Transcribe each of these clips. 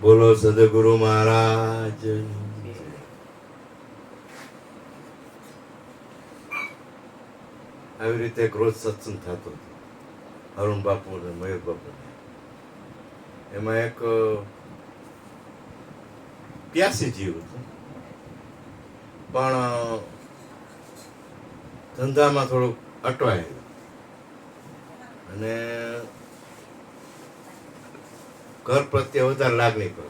બોલો સદગુરુ મહારાજ. આવી રીતે એક રોજ સત્સંગ થતો હતો અરુણ બાપુ ને મયુર બાપુ. એમાં એક પ્યાસી જીવ હતો, પણ ધંધામાં થોડુંક અટવાયેલું અને ઘર પ્રત્યે વધારે લાગણી કરે.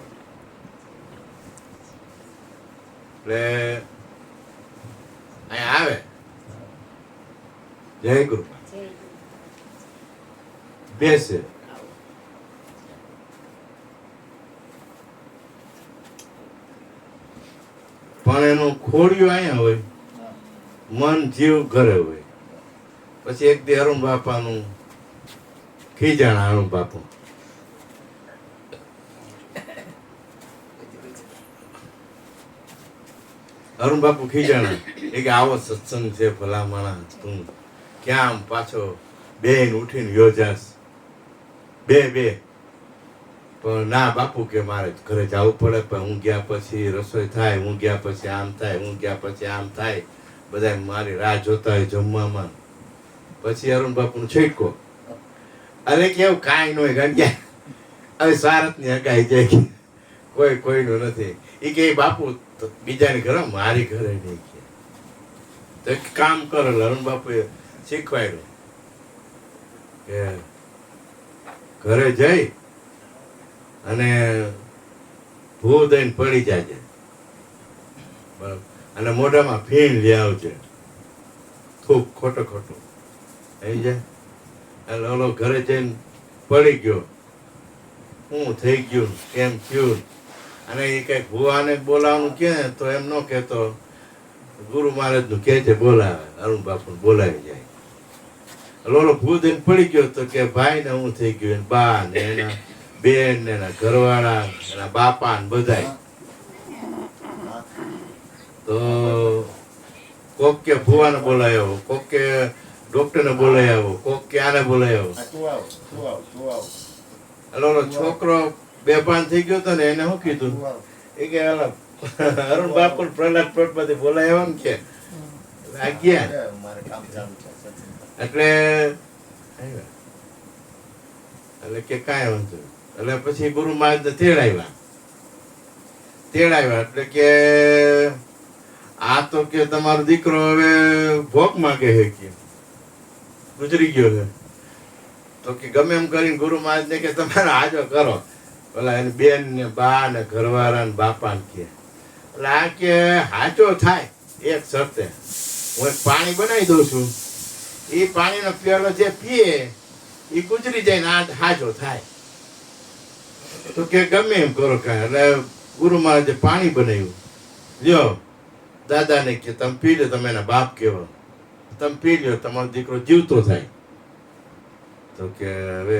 એટલે અહીંયા આવે, જય ગુરુ, બેસે. પણ એનું ખોડિયું અહીંયા હોય, મન જીવ ઘરે હોય. પછી એક દી અરુણ બાપાનું ખીજાણા. અરુણ બાપુ અરુણ બાપુ ખીજાણા એ કે આવો સત્સંગ છે ભલા માણસ, તું ક્યાં આમ પાછો બેન ઉઠીને યોજાસ? બે પણ ના બાપુ કે મારે ઘરે જવું પડે, પણ હું ગયા પછી રસોઈ થાય, હું ગયા પછી આમ થાય, હું ગયા પછી આમ થાય, બધા મારી રાહ જોતા હોય જમવામાં. પછી અરુણ બાપુ નું છેટકો, અરે કેવું કાંઈ ન હોય ગણ્યા, હવે સારત ની હગાઈ જાય, કોઈ કોઈનું નથી. એ કે બાપુ બીજાની ઘરે, મારી ઘરે નહીં. કે તો એક કામ કરો. અરુણ બાપુએ શીખવાડ્યું કે ઘરે જઈ અને ભૂ દઈને પડી જાય, બરાબર, અને મોઢામાં ફીણ લઈ આવજે, થૂક ખોટું થઈ જાય. એટલે ઓલો ઘરે જઈને પડી ગયો, શું થઈ ગયું, કેમ થયું? અને એ કઈક ભુવાને બોલાવવાનું કે તો એમ ન કહેતો, ગુરુ મહારાજ નું કે છે બોલાવે, અરુણ બાપુ બોલાવી જાય. ઓલો ભૂ દઈને પડી ગયો તો કે ભાઈ ને હું થઈ ગયું, બા ને એના બેન ને એના ઘરવાળા, એના બાપા ને બધાય. તો કોક કે ભુવાને બોલાવ્યો, કોક કે ડોક્ટર ને બોલાવ્યો, કોક કે આને બોલાવ્યો. એટલે છોકરો બેભાન થઈ ગયો હતો ને, એને શું કીધું એ કે અરુણ બાપુ પ્રહલાદ પ્લોટ માંથી બોલાવ્યો ને કે આ ગયા. એટલે કે કાંઈ વાંધો. એટલે પછી ગુરુ મહારાજ ને તેડાવ્યા. એટલે કે આ તો કે તમારો દીકરો હવે ભોગ માંગે છે, કે ગુજરી ગયો છે. તો કે ગમે એમ કરીને ગુરુ મહારાજ ને કે તમારે હાજો કરો, ઓલા એની બેન ને બા ને ઘરવાળા ને બાપા ને કે. એટલે આ કે હાચો થાય એક શરતે, હું એક પાણી બનાવી દઉં છું, એ પાણીનો પ્યાલો જે પીએ એ ગુજરી જાય ને આ હાજો થાય. તો કે ગમે એમ કરો કાંઈ. એટલે ગુરુ મહારાજે પાણી બનાવ્યું, લ્યો દાદાને કે તમે પી લો, તમે એના બાપ કેવો, તમે પી લો, તમારો દીકરો જીવતો થાય. તો કે હવે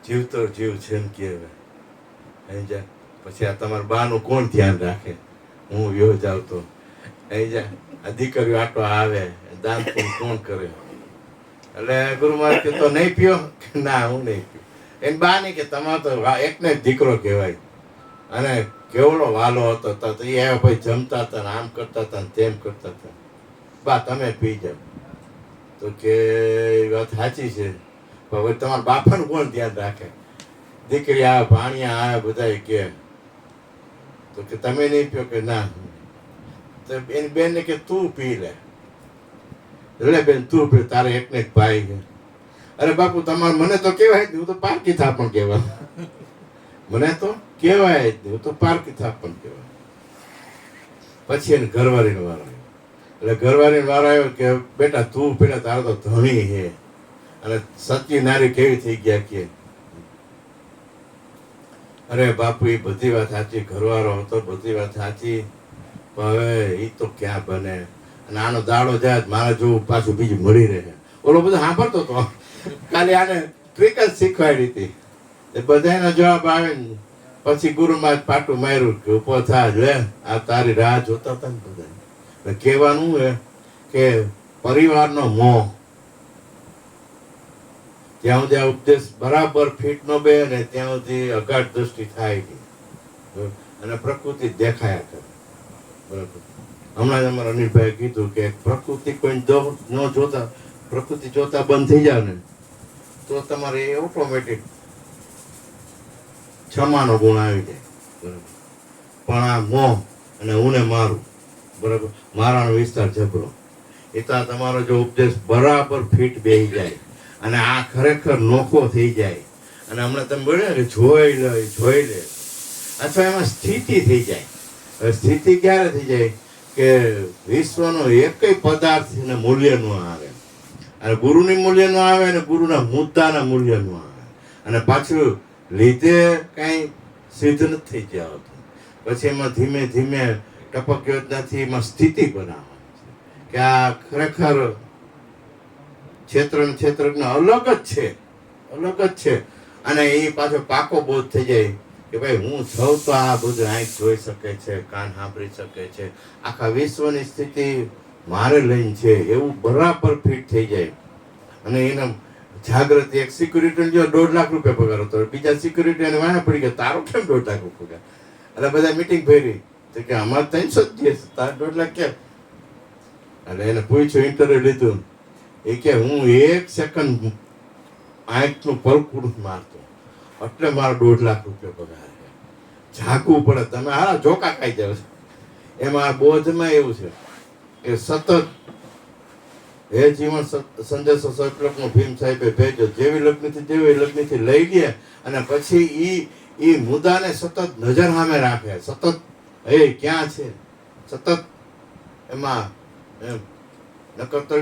જીવતો જીવ છે ને કે હવે અહીં જા, પછી આ તમારા બાનું કોણ ધ્યાન રાખે, હું વ્યો જાવ તો અહીં જા, આ દીકરીઓ આટો આવે, દાન પુણ્ય કોણ કરે? એટલે ગુરુ મહારાજ કે તો નહીં પીઓ? ના હું નહીં પીઉં. એની બા નહીં કે તમારો તો એકને જ દીકરો કહેવાય, અને કેવડો વાલો હતો, તો એ ભાઈ જમતા હતા ને આમ કરતા હતા ને તેમ કરતા હતા, બા તમે પી જાઓ. તો કે વાત સાચી છે, પણ હવે તમારા બાપાનું કોણ ધ્યાન રાખે? દીકરી આવે, ભાણિયા આવે, બધા કે. તો કે તમે નહીં પીઓ? કે ના. તો એની બેન ને કે તું પી લે. લે બેન તું પી, તારે એકને એક ભાઈ છે. અરે બાપુ તમારે મને તો કેવાય જ નહીં, હું તો પારકી થાપણ કહેવાય, મને તો કેવાય જ નહીં, હું તો પારકી થાપણ કહેવાય. પછી એને ઘરવાળીનો વારો આવ્યો. એટલે ઘરવાળીનો વારો આવ્યો કે બેટા તું પેલા, તારો તો ધણી છે અને સતી નારી કેવી થઈ ગયા કે. અરે બાપુ એ બધી વાત સાચી, ઘરવાળો હતો, બધી વાત સાચી, પણ હવે એ તો ક્યાં બને, અને આનો દાડો જાય મારે જોવું પાછું બીજું મળી રહે. ઓલો બધો સાંભળતો હતો, ખાલી આને ટ્રીક જ શીખવાડી હતી. બધાનો જવાબ આવે ને પછી ગુરુ મહારાજ પાટું માર્યું કે ઉભો થા, લે આ તારી રાહ જોતા હતા ને બધા. કહેવાનું હે કે પરિવારનો મોહ, જ્યાં સુધી આ ઉપદેશ બરાબર ફિટ ન બે ને ત્યાં સુધી અગાઢ દ્રષ્ટિ થાય નહીં. અને પ્રકૃતિ દેખાયા કરે. બરાબર. હમણાં જ અમારા અનિલભાઈએ કીધું કે પ્રકૃતિ કોઈ ન જોતા, પ્રકૃતિ જોતા બંધ થઈ જાય ને તો તમારે એ ઓટોમેટિક ક્ષમાનો ગુણ આવી જાય. બરાબર. પણ આ મોહ અને હું ને મારું, બરાબર, મારાનો વિસ્તાર જબરો, એ તો તમારો જો ઉપદેશ બરાબર ફિટ બેસી જાય અને આ ખરેખર નોખો થઈ જાય અને હમણાં તમે બોલ્યા કે જોઈ લે અથવા એમાં સ્થિતિ થઈ જાય. હવે સ્થિતિ ક્યારે થઈ જાય કે વિશ્વનો એકેય પદાર્થ ને મૂલ્ય ન આવે અને ગુરુની મૂલ્ય ન આવે અને ગુરુના મુદ્દાના મૂલ્ય ન આવે અને પાછું લીધે કઈ સિદ્ધ નથી થઈ જતું. પછી એમાં ધીમે ધીમે ટપક યોજનાથી એમાં સ્થિતિ બનાવવાની કે આ ખરેખર ક્ષેત્રજ્ઞ અલગ જ છે અને એ પાછો પાકો બોધ થઈ જાય કે ભાઈ હું સૌ તો આ બધું આંખ જોઈ શકે છે, કાન સાંભળી શકે છે, આખા વિશ્વની સ્થિતિ મારે લઈને છે એવું બરાબર ફિટ થઈ જાય. અને એના જાગૃતિ એક સિક્યુરિટી જો 1.5 લાખ રૂપિયા પગાર હતો, બીજા સિક્યુરિટી એને વાયા પડી ગયા તારો કેમ 1.5 લાખ પગાર? એટલે બધા મીટિંગ ભરી તો કે અમારે 300 જ છે, તાર 1.5 લાખ કેમ? એટલે એને પૂછ્યું, ઇન્ટરવ્યુ લીધું, એ કે હું 1 સેકન્ડ આંખનું પલકું મારતો એટલે મારો 1.5 લાખ રૂપિયા પગાર. જાગવું પડે. તમે હારા જોકા ખાઈ જાવ છો. એમાં બોધમાં એવું છે કે સતત હે જીવન સંદેશો સતલોકનો ભીમ સાહેબે ભેજો, જેવી લગ્નથી લઈ લે અને પછી ઈ મુદ્દાને સતત નજર સામે રાખે, સતત એ ક્યાં છે, સતત એમાં નકર તો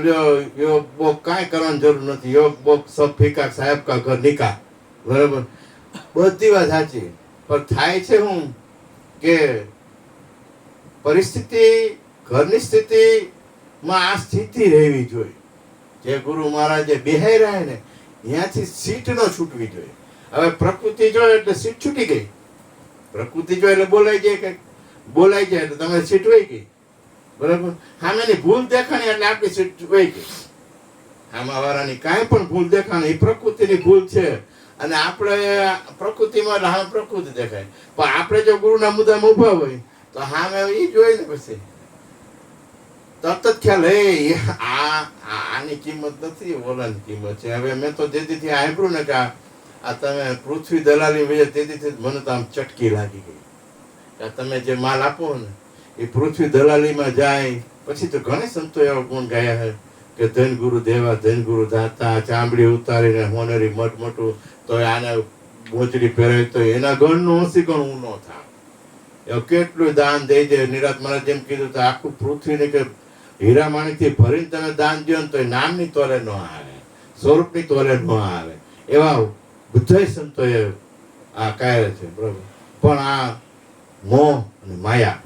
યોગ બોગ કાંઈ કરવાની જરૂર નથી. યોગ બોગ સબ ફીકા સાહેબ કા ઘર નિકા. બરાબર, બધી વાત સાચી. પણ થાય છે હું કે પરિસ્થિતિ, ઘરની સ્થિતિમાં આ સ્થિતિ રહેવી જોઈએ. જે ગુરુ મહારાજે બેહાઈ રહ્યા ને ત્યાંથી સીટ ન છૂટવી જોઈએ. હવે પ્રકૃતિ જોઈએ એટલે સીટ છૂટી ગઈ, પ્રકૃતિ જોઈએ એટલે બોલાઈ જાય એટલે તમે સીટ વહી ગઈ. બરાબર. સામેની ભૂલ દેખાણી એટલે આપણી સીટ વહી ગઈ. આમાં વાળાની કાંઈ પણ ભૂલ દેખાણી એ પ્રકૃતિની ભૂલ છે અને આપણે પ્રકૃતિમાં એટલે પ્રકૃતિ દેખાય. પણ આપણે જો ગુરુના મુદ્દામાં ઉભા હોય તો સામે એ જોઈ ને પછી તરત જ ખ્યાલ આની કિંમત નથી, ઓલાની કિંમત છે. હવે મેં તો જેથી સાંભળ્યું ને કે આ તમે પૃથ્વી દલાલી વજે તેથી મને તો આમ ચટકી લાગી ગઈ કે તમે જે માલ આપો ને એ પૃથ્વી દલાલીમાં જાય. પછી તો ઘણી સંતો એવા ગુણ ગાયા છે કે ધન ગુરુ દેવા, ધન ગુરુ દાતા, ચામડી ઉતારીને હોનરી મોટું તો આને મોચડી પહેરાવી તો એના ગણનું ઓછી ગણ હું ન થાય. એવું કેટલું દાન દઈ દે. નિરાત મહારાજ જેમ કીધું તો આખું પૃથ્વીને કે હીરા માણિકથી ભરીને તમે દાન દો ને તો નામની તોલે ન આવે, સ્વરૂપની તોલે ન આવે. એવા બધા સંતોએ આ કાય છે. બરોબર. પણ આ મોહ અને માયા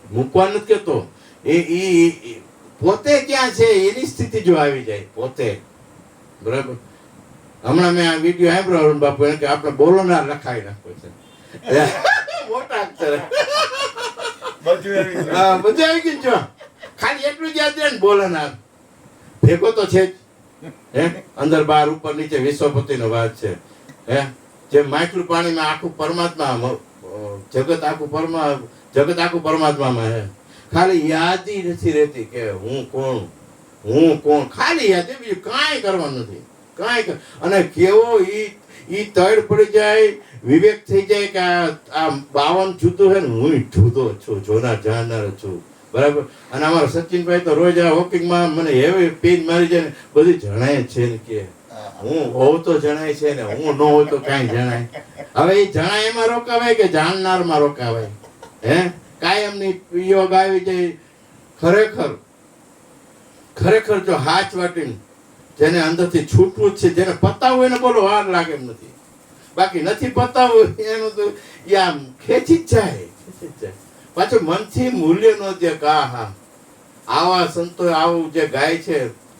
મૂકવા નથી કેતો, એ પોતે ક્યાં છે એની સ્થિતિ જો આવી જાય પોતે. બરાબર. હમણાં મેં આ વિડીયો સાંભળ્યો અરુણ બાપુ કે આપણે બોલોનાર લખાવી નાખવો છે. મોટા અક્ષરે બધું આવી ગયું છો. ખાલી એટલું જ યાદ રહે ને બોલોનાર ભેગો તો છે જ. હે અંદર બહાર ઉપર નીચે વિશ્વપતિનો વાત છે. હે જે માટલું પાણીમાં આખું પરમાત્મા, જગત આખું પરમાત્મામાં હે. ખાલી યાદી નથી રહેતી કે હું કોણ ખાલી યાદ. બીજું કાંઈ કરવાનું નથી, કાંઈ. અને કેવો ઈ તડ પડી જાય, વિવેક થઈ જાય કે આ 52 જુદું છે ને હું જુદો છું, જોનાર જાણનાર છું. બરાબર. અને અમારા સચિનભાઈ તો રોજ આ વોકિંગમાં મને એવી પેન મારી જાય ને બધી જણાય છે ને કે હું હોઉં તો જણાય છે ને હું ન હોઉં તો કાંઈ જણાય. હવે એ જણાય એમાં રોકાવાય કે જાણનારમાં રોકાવાય? હે કાયમની યોગ આવી જાય. ખરેખર જો હાથ વાટીને જેને અંદરથી છૂટવું જ છે, જેને પતાવવું એને બોલો વાર લાગે એમ નથી. બાકી નથી પતાવવું એનું તો આમ ખેંચી જ જાય. પાછું મનથી મૂલ્ય ન દે. હા આવા સંતો આવું જે ગાય છે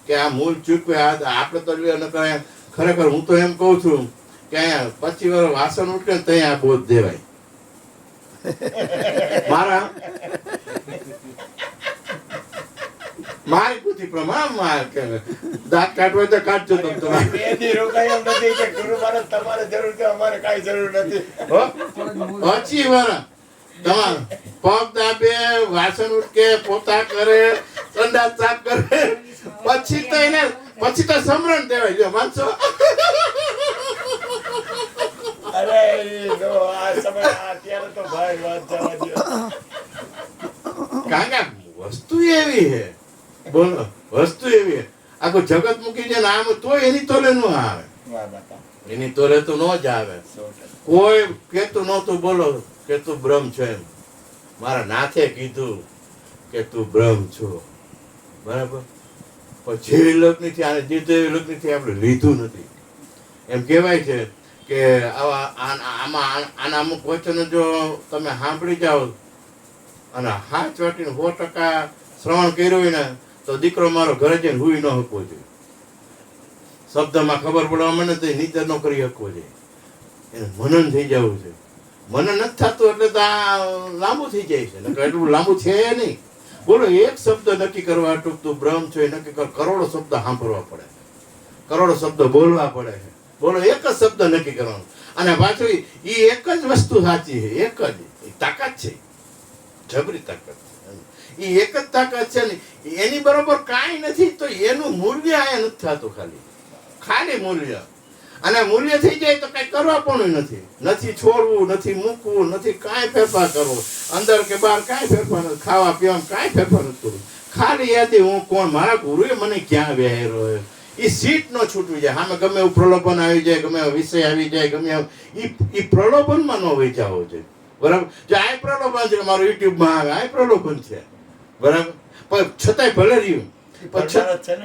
કે આ મૂળ ચૂકવે આપણે તો ન કરાય. ખરેખર હું તો એમ કહું છું કે અહીંયા 25 વર્ષ વાસણ ઉઠે ને ત્યાં આ બોધ દેવાય. મારી બુદ્ધિ પ્રમાણ દાંત કાઢવો તો કાઢજો તમે તમારે. બે દી રોકાય એમ નથી કે ગુરુ મહારાજ તમારે જરૂર છે, અમારે કાંઈ જરૂર નથી. હો? પછી વાર તમારે પગ દાબે, વાસણ ઉટકે, પોતા કરે, સંડાસ સાફ કરે, પછી તો સમરણ દેવાય. જો માનશો? અરે જો આ સમય અત્યારે તો ભાઈ વાત જવા દો. કારણ કે વસ્તુ એવી છે, બોલો, વસ્તુ એવી છે. આખું જગત મૂકી છે ને આમ તો એની તોલે ન આવે, વાહ બાપા, એની તોલે તો ન જ આવે. 100%. કોઈ કેતું નહોતું બોલો કે તું બ્રહ્મ છે એમ. મારા નાથે કીધું કે તું બ્રહ્મ છો, બરાબર. પણ જે લગ્નથી આને દીધું એ લગ્નથી આપણે લીધું નથી. એમ કહેવાય છે કે આમાં આના અમુક વચનો જો તમે સાંભળી જાઓ અને હાથ વાટીને 100% શ્રવણ કર્યું હોય ને તો દીકરો મારો ઘરે જઈને હુઈ ન શકવો જોઈએ. શબ્દમાં ખબર પડવા મને તો નીચે ન કરી શકવો જોઈએ. એને મનન થઈ જવું છે. મનન નથી થતું એટલે તો આ લાંબુ થઈ જાય છે. નકર એટલું લાંબુ છે નહીં. બોલો, એક શબ્દ નક્કી કરવા તું બ્રહ્મ છો એ નક્કી કર, કરોડો શબ્દ સાંભળવા પડે, કરોડો શબ્દ બોલવા પડે છે. બોલો, એક જ શબ્દ નક્કી કરવાનો. અને પાછું એ એક જ વસ્તુ સાચી છે, એક જ તાકાત છે, જબરી તાકાત છે. એ એક જ તાકાત છે ને એની બરોબર કાંઈ નથી તો એનું મૂલ્ય અહીંયા નથી થતું. ખાલી મૂલ્ય. અને મૂલ્ય થઈ જાય તો કઈ કરવા પણ નથી છોડવું, નથી મૂકવું, નથી કાંઈ ફેરફાર કરવો, અંદર કે બહાર કાંઈ ફેરફાર નથી, ખાવા પીવામાં કાંઈ ફેરફાર નથી કરવું. ખાલી યાદી હું કોણ, મારા ગુરુએ મને ક્યાં વહેરો. એ સીટ ન છૂટવી જાય. સામે ગમે એવું પ્રલોભન આવી જાય, ગમે એવો વિષય આવી જાય, ગમે એ પ્રલોભનમાં ન વેચાવો જોઈએ, બરાબર. જો આ પ્રલોભન છે મારું યુટ્યુબમાં આવે, આ પ્રલોભન છે, બરાબર. પણ છતાંય ભલે રહ્યું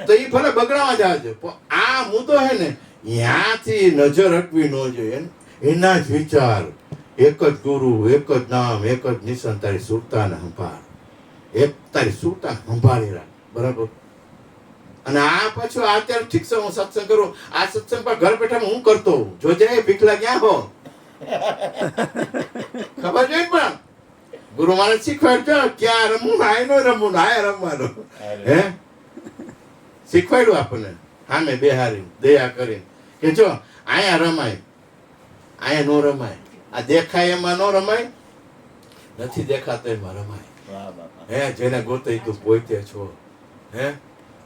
તો એ ભલે બગડાવા જ આવે છે. આ મુદ્દો છે ને ત્યાંથી નજર હટવી ન જોઈએ. એના જ વિચાર, એક જ ગુરુ, એક જ નામ, એક જ નિશાન, તારી સુરતાને સંભાળ, તારી સુરતા સંભાળી રાખ, બરાબર. અને આ પાછું અત્યારે ઠીક છે હું સત્સંગ કરું, આ સત્સંગ પર ઘર બેઠા હું કરતો હોઉં. જોજે ભીખલા ક્યાં હો, ખબર જોઈએ. પણ ગુરુ મારે શીખવાડજો ક્યાં રમવું, આય નો રમવું, આય રમવાનું. હે શીખવાડ્યું આપણને સામે બેહારી દયા કરીને કે જો અહીંયા રમાય, અહીંયા નો રમાય. આ દેખાય એમાં નો રમાય, નથી દેખાતો એમાં રમાય. હે જેને ગોતે તું પોતે છો. હે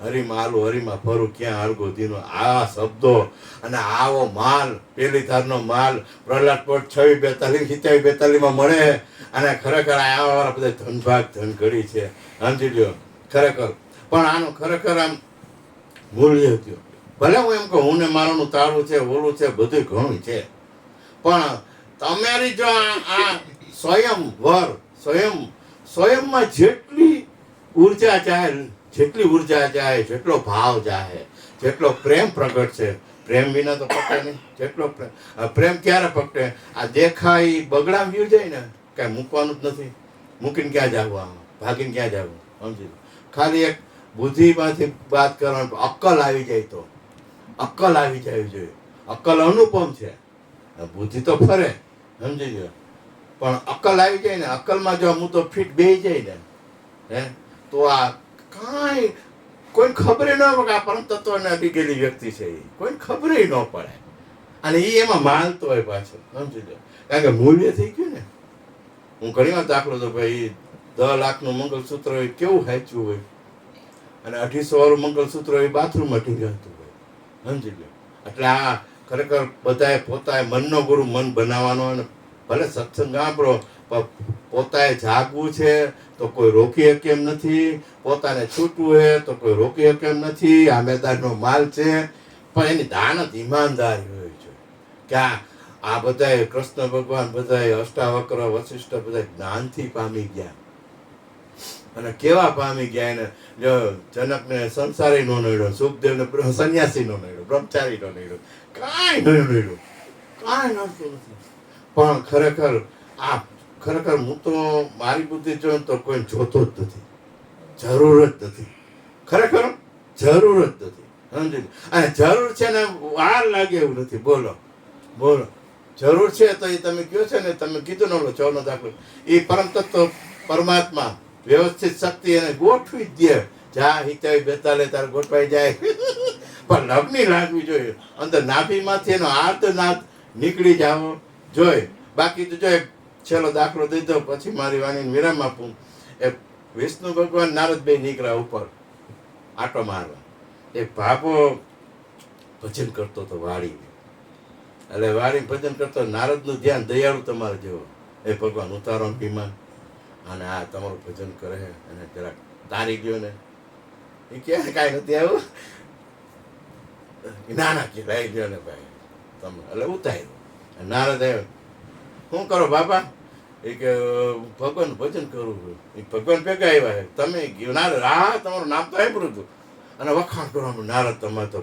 હરીમાં આલું, હરીમાં ફરું, ક્યાં અળગો દીનો. આ શબ્દો અને આવો માલ, પેલી ધારનો માલ પ્રહલાદ પોટ 26-42 માં મળે. અને ખરેખર આવા બધા ધનભાગ ધન ઘડી છે, સમજી લ્યો ખરેખર. પણ આનું ખરેખર આમ મૂલ્ય થયું. ભલે હું એમ કહું હું ને મારાનું તાળું છે, ઓલું છે, બધું ઘણું છે, પણ તમારી જો આ સ્વયંમાં જેટલી ઉર્જા જાય, જેટલો ભાવ જાય, જેટલો પ્રેમ પ્રગટ છે, પ્રેમ વિના તો પકડે નહીં. જેટલો પ્રેમ ક્યારે પકડે? આ દેખાય બગડામ વ્યુ જાય ને, કાંઈ મૂકવાનું જ નથી. મૂકીને ક્યાં જવું, આમાં ભાગીને ક્યાં જવું, સમજી. ખાલી એક બુદ્ધિમાંથી વાત કરવાનું, અક્કલ આવી જાય તો અક્કલ આવી જવી જોઈએ. અક્કલ અનુપમ છે, બુદ્ધિ તો ફરે, સમજી ગયો. પણ અક્કલ આવી જાય ને, અક્કલમાં જો હું તો ફિટ બેસી જાય ને, હે તો આ કાંઈ કોઈને ખબર ન પડે. આ પરમ તત્વને અડી ગયેલી વ્યક્તિ છે, એ કોઈને ખબર ન પડે. અને એ એમાં માનતો હોય પાછો, સમજી લો. કારણ કે મૂલ્ય થઈ ગયું ને. હું ઘણી વાર દાખલો તો ભાઈ 10 લાખનું મંગલસૂત્ર હોય કેવું હાચ્યું હોય, અને 250 વાળું મંગલસૂત્ર હોય બાથરૂમમાં ટીંગાતું હોય, સમજી લો. એટલે આ ખરેખર બધાએ પોતાએ મનનો ગુરુ મન બનાવવાનો. અને ભલે સત્સંગ સાંભળો, પણ પોતાએ જાગવું છે તો કોઈ રોકી શકે એમ નથી, પોતાને છૂટવું છે તો કોઈ રોકી શકે એમ નથી. આ મેદાનનો માલ છે, પણ એની દાનત ઈમાનદારી હોય છે કે આ બધાએ કૃષ્ણ ભગવાન, બધાએ અષ્ટાવક્ર, વશિષ્ઠ બધા જ્ઞાનથી પામી ગયા. અને કેવા પામી ગયા એને, જો જનકને સંસારી નો નડ્યો, સુખદેવને સંન્યાસી નો નડ્યો, બ્રહ્મચારી નો નડ્યો, કાંઈ નડ્યું, કાંઈ નડતું નથી. પણ ખરેખર હું તો મારી બુદ્ધિ જોઉં તો કોઈ જોતો જ નથી, જરૂર જ નથી. ખરેખર જરૂર જ નથી, સમજી. અને જરૂર છે ને વાર લાગે એવું નથી. બોલો જરૂર છે તો એ તમે કહો છો ને, તમે કીધું ને ઓલો 6નો દાખલો, એ પરમ તત્વ પરમાત્મા વ્યવસ્થિત શક્તિ એને ગોઠવી જ દે જા હિચાવી બેતાલે તાર ગોઠવાઈ જાય. પણ લગ્ની લાગવી જોઈએ. અંદર નાભીમાંથી એનો આર્તનાદ નીકળી જાવો જોઈએ. બાકી તો જો છેલ્લો દાખલો દઈ દો પછી મારી વાણીને વિરામ આપું. એ વિષ્ણુ ભગવાન નારદભાઈ નીકળ્યા ઉપર આટો મારવા. એક ભાભો ભજન કરતો હતો વાડી. એટલે વાડી ભજન કરતો નારદનું ધ્યાન દયાળુ તમારે જેવો. એ ભગવાન ઉતારો વિમાન અને આ તમારું ભજન કરે છે અને જરાક તારી ગયો ને એ કે કાંઈ નથી આવું. ના ના કે લઈ ગયો ને ભાઈ તમે એટલે ઉતાર્યો. નારદ આવ્યો, શું કરો બાપા? એ કે ભગવાન ભજન કરું છું. એ ભગવાન ભેગા આવ્યા છે. તમે ગયો નારદ? હા તમારું નામ તો આપ્યું હતું. અને વખાણ કરવાનું, નારદ તમે તો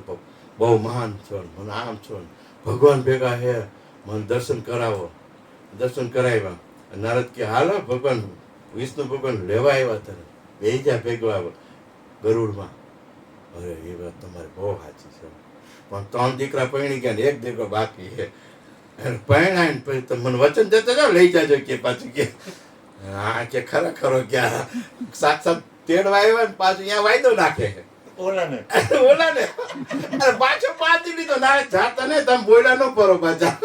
બહુ મહાન છો ને મને આમ છો ને ભગવાન ભેગા હે, મને દર્શન કરાવો. દર્શન કરાવ્યા. નારદ કે હાલો ભગવાન વિષ્ણુ ભગવાન લેવા આવ્યા તને બે જા ભેગો આવ્યો ગરુડમાં. અરે એ વાત તમારી બહુ સાચી છે. પણ 3 દીકરા પરણી ગયા ને 1 દીકરો બાકી છે. પરણાય ને પછી તમે મને વચન દેતા જાઓ લઈ જાજો કે પાછું કે હા કે ખરેખરો ક્યાં સાક્ષાત તેડવા આવ્યા ને પાછું અહીંયા વાયદો નાખે ઓલાને અરે પાછો પાછી લીધો ના જાતા ને તમે બોલ્યા ન પરો પાછા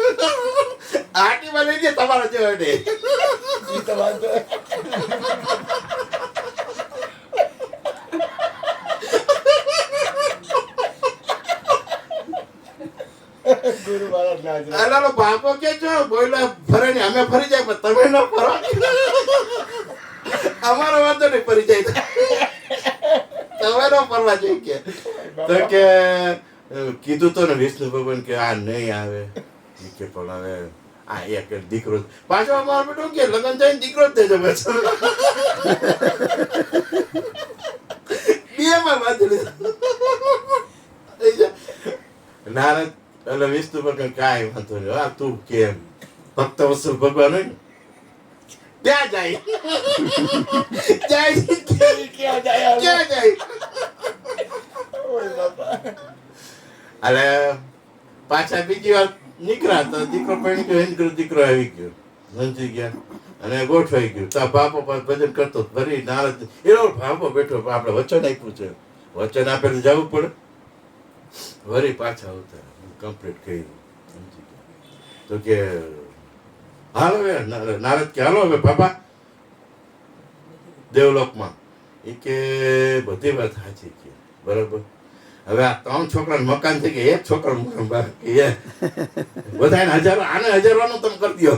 આટીમાં લઈ જાય તમારા જેવા ને ઈ તો વાંધો ગુરુ મહારાજ ના હાજર. અલાલો બાપો કે છો બોલ્યા ફરે ને અમે ફરી જાય પણ તમે ન ફરો. અમારો વાંધો નહીં ફરી જાય તમે ન ફરવા જોઈએ કે. તો કે કીધું તો ને વિષ્ણુ ભગવાન કે આ નહીં આવે. ઈ કે પણ હવે આ એક દીકરો પાછો અમારો બેટો કે લગ્ન થઈને દીકરો જ દેજો પાછો. બેમાં બાંધી લીધો. નારદ એટલે વિષ્ણુ ભગવાન કાંઈ વાંધો નહીં. હા તું કેમ ભક્ત વસુલ ભગવાન હોય ને ત્યાં જાય જાય ક્યાં જાય ક્યાં જાય. ઓય બાપા. એટલે પાછા બીજી વાર નીકળ્યા તો દીકરો પડી ગયો એને દીકરો આવી ગયો સમજી ગયા અને ગોઠવાઈ ગયું. તો બાપો ભજન કરતો ફરી નારદ એનો બાપો બેઠો આપણે વચન આપ્યું છે વચન આપેલું જવું પડે. વળી પાછા આવતા કમ્પ્લીટ કર્યું સમજી ગયા. તો કે હાલો હવે નારદ કે હાલો હવે બાપા દેવલોકમાં. એ કે બધી વાત સાચી કે બરાબર. હવે આ 3 છોકરાને મકાન થઈ ગયા, 1 છોકરાનું બાકી બધા હજારો આને હજારવાનું તમે કરી દો.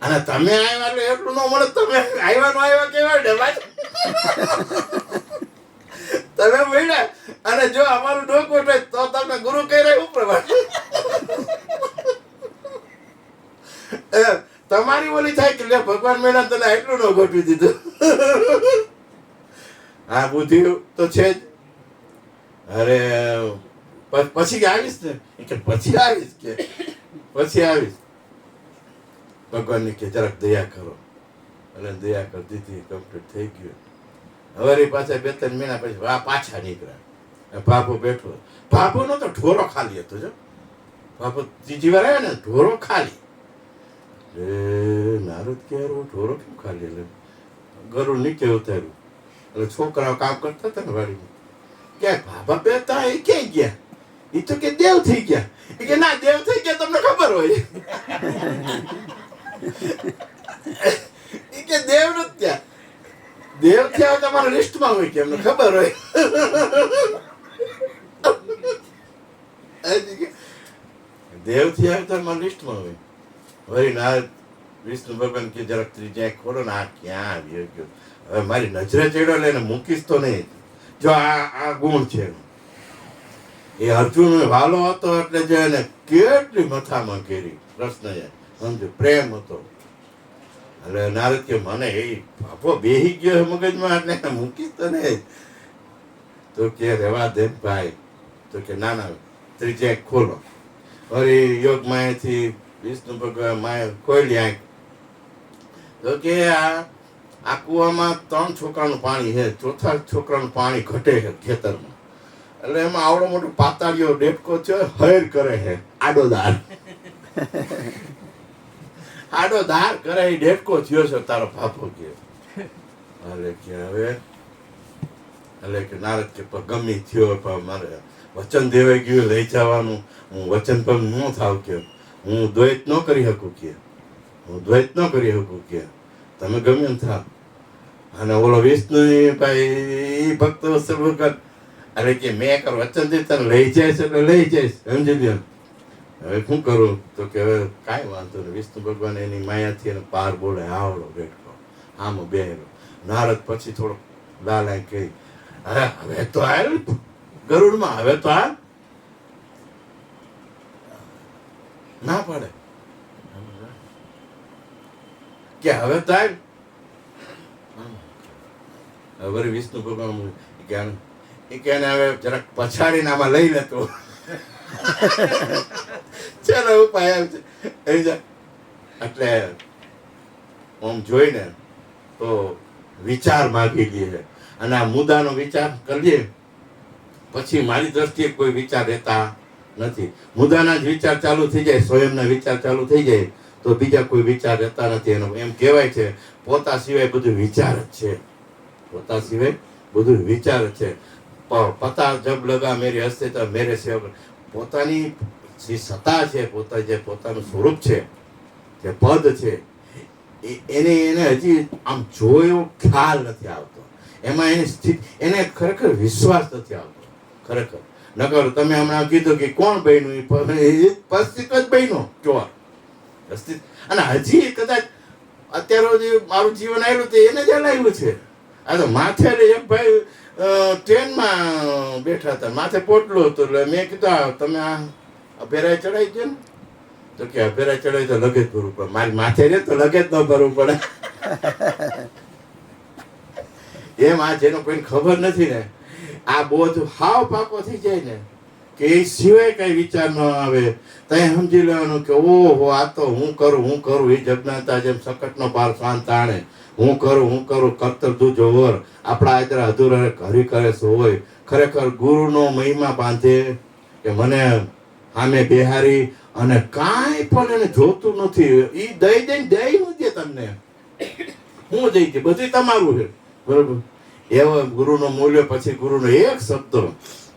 અને તમે આવ્યા એટલે એટલું ન મળે. તમે આવ્યા કેવા ડેવા તમે મળ્યા અને જો અમારું ડોકું હોય તો તમને ગુરુ કહી રહ્યું પ્રમાણ તમારી ઓલી થાય કે લે ભગવાન મેળા તને એટલું ન ગોઠવી દીધું. આ બુદ્ધિ તો છે જ. અરે પછી આવીશ ને કે પછી આવીશ કે પછી આવીશ. ભગવાનને કે જરાક દયા કરો અને દયા કરી દીધી. કમ્પ્લીટ થઈ ગયું. હવે પાછા 2-3 મહિના પછી પાછા નીકળ્યા. બાપુ બેઠો. બાપુનો તો ઢોરો ખાલી હતો. જો બાપુ ત્રીજી વાર આવ્યા ને ઢોરો ખાલી. નારદ કે ઢોરો કેમ ખાલી? એટલે ગરુડ નીચે ઉતાર્યું. એટલે છોકરાઓ કામ કરતા હતા ને વાડીમાં. ક્યાંક બાબા બેતા એ ક્યાંય ગયા? એ તો કે દેવ થઈ ગયા. એ કે ના દેવ થઈ ગયા તમને ખબર હોય. એ કે દેવ નથી ત્યાં. દેવ થયા તમારા લિસ્ટમાં હોય કે એમને ખબર હોય. દેવ થયા તમારા લિસ્ટમાં હોય. વળી ના વિષ્ણુ ભગવાન કે જરાક ત્રીજા ખોલો ને આ ક્યાં આવી ગયો. હવે મારી નજરે ચડ્યો લઈને મૂકીશ તો નહીં. જો આ ગુણ છે. એ અર્જુન વાલો હતો એટલે જે એને કેટલી મથામાં કરી કૃષ્ણએ સમજો પ્રેમ હતો. એટલે નારદ કે મને એ બાપો બેહી ગયો મગજમાં એટલે મૂકીશ તો નહીં. તો કે રેવા દે ભાઈ. તો કે ના ના ત્રીજા ખોલો. વળી યોગ માયાથી વિષ્ણુ ભગવાન માયા ખોલી આંખ. તો કે આ કુવામાં 3 છોકરાનું પાણી છે. 4થા છોકરાનું પાણી ઘટે છે ખેતરમાં. એટલે એમાં આવડો મોટો પાતાળીઓ ડેટકો છે હૈર કરે છે. આડો દાર કરે એ ડેટકો થયો છે તારો બાપો કે. એટલે કે હવે એટલે કે નારદ કે પણ ગમે થયો પણ મારે વચન દેવાઈ ગયું લઈ જવાનું, હું વચન પર ન થાવ કે હું દ્વૈત ન કરી શકું કે હું દ્વૈત ન કરી શકું કે તમે ગમે એમ થાવ. અને ઓલો વિષ્ણુ ભાઈ ભક્ત વત્સલ ભગવાન અરે કે મેં એક વચન દે તને લઈ જઈશ એટલે લઈ જઈશ, સમજી લ્યો. હવે શું કરું? તો કે હવે કાંઈ વાંધો નહીં. વિષ્ણુ ભગવાન એની માયાથી એને પાર બોલે આવડો બેઠો આમ બેહેલો. નારદ પછી થોડોક લાલાય કહી અરે હવે તો હાલ ગરુડમાં, હવે તો હાલ. ના પાડે કે હવે તો હાલ. હવે વિષ્ણુ ભગવાન જ્ઞાન એ કે હવે જરાક પછાડીને આમાં લઈ લેતો. ચાલો ઉપાય આવશે એટલે આમ જોઈને તો વિચાર માગી લઈએ અને આ મુદ્દાનો વિચાર કરીએ પછી મારી દ્રષ્ટિએ કોઈ વિચાર રહેતા નથી. મુદ્દાના જ વિચાર ચાલુ થઈ જાય, સ્વયંના વિચાર ચાલુ થઈ જાય તો બીજા કોઈ વિચાર રહેતા નથી. એનો એમ કહેવાય છે પોતા સિવાય બધું વિચાર જ છે, પોતા સિવાય બધું વિચાર જ છે. પતા જબ લગા મેરી અસ્તિત્વ મેરે સિવાય પોતાની જે સત્તા છે, પોતા જે પોતાનું સ્વરૂપ છે, જે પદ છે એને હજી આમ જોયો ખ્યાલ નથી આવતો. એમાં એની સ્થિતિ એને ખરેખર વિશ્વાસ નથી આવતો ખરેખર. નકર તમે હમણાં કીધું કે કોણ બન્યું, એ અસ્તિત્વ જ બન્યો ચોર અસ્તિત્વ. અને હજી કદાચ અત્યારે જે મારું જીવન આવ્યું તે એને જ હલાવ્યું છે. આ તો માથે એક ભાઈ ટ્રેનમાં બેઠા હતા, માથે પોટલો હતો એટલે મેં કીધું તમે આ અભેરાય ચડાવી દો ને. તો કે અભેરાય ચડાવી તો લગેજ ભરવું પડે. મારી માથે રે તો લગેજ ન ભરવું પડે. એમ આ જેનો કોઈને ખબર નથી ને આ બોધ હાવ પાકો થઈ જાય ને કે એ સિવાય કઈ વિચાર ન આવે ત્યાં સમજી લેવાનું કે ઓહો આ તો હું કરું એ જગનાતા જેમ સકટનો પાર શાંત તાણે હું કરું કરતર તું જોવર આપણા આદરા અધૂરા ઘરી કરે સો હોય. ખરેખર ગુરુનો મહિમા બાંધે કે મને સામે બેહારી અને કાંઈ પણ એને જોતું નથી. એ દઈ હું દે તમને, હું દઈ દે બધું તમારું છે બરોબર. એવો ગુરુનો મૂલ્ય પછી ગુરુનો એક શબ્દ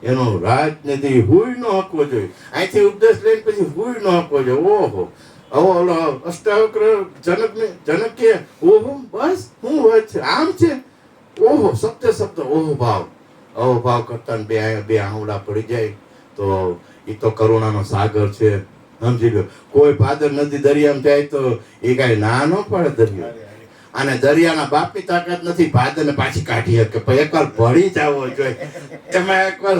એનો રાજનીતિ હુઈ ન હકવો જોઈએ. અહીંથી ઉપદેશ લઈને પછી હુઈ ન હકવો જોઈએ. ઓહો ઓલો અષ્ટાવક્ર જનક કે ઓહો બસ શું હોય છે આમ છે ઓહો શબ્દ ઓહો ભાવ કરતા બે આંવડા પડી જાય તો એ તો કરુણાનો સાગર છે, સમજી લો. કોઈ ભાદર નદી દરિયામાં જાય તો એ કાંઈ ના ન પડે દરિયો. અને દરિયાના બાપની તાકાત નથી ભાદરને પાછી કાઢી શકે. પણ એકવાર ભળી જવો જોઈએ, એમાં એકવાર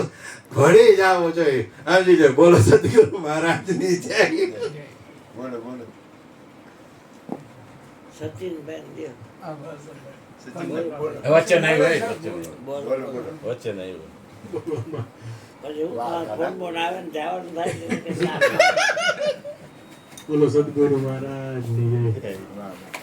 ભળી જવો જોઈએ, સમજી લો. બોલો સદગુરુ મહારાજની જય. બોલો બોલો સચિનબેન દેવ વચન આવ્યું બોલો બોલો બોલો વચન આવ્યું. પછી ફોન બોન આવે ને જવાનું થાય ને બોલો સદગુરુ મહારાજ ની જય. વાહ, વાહ.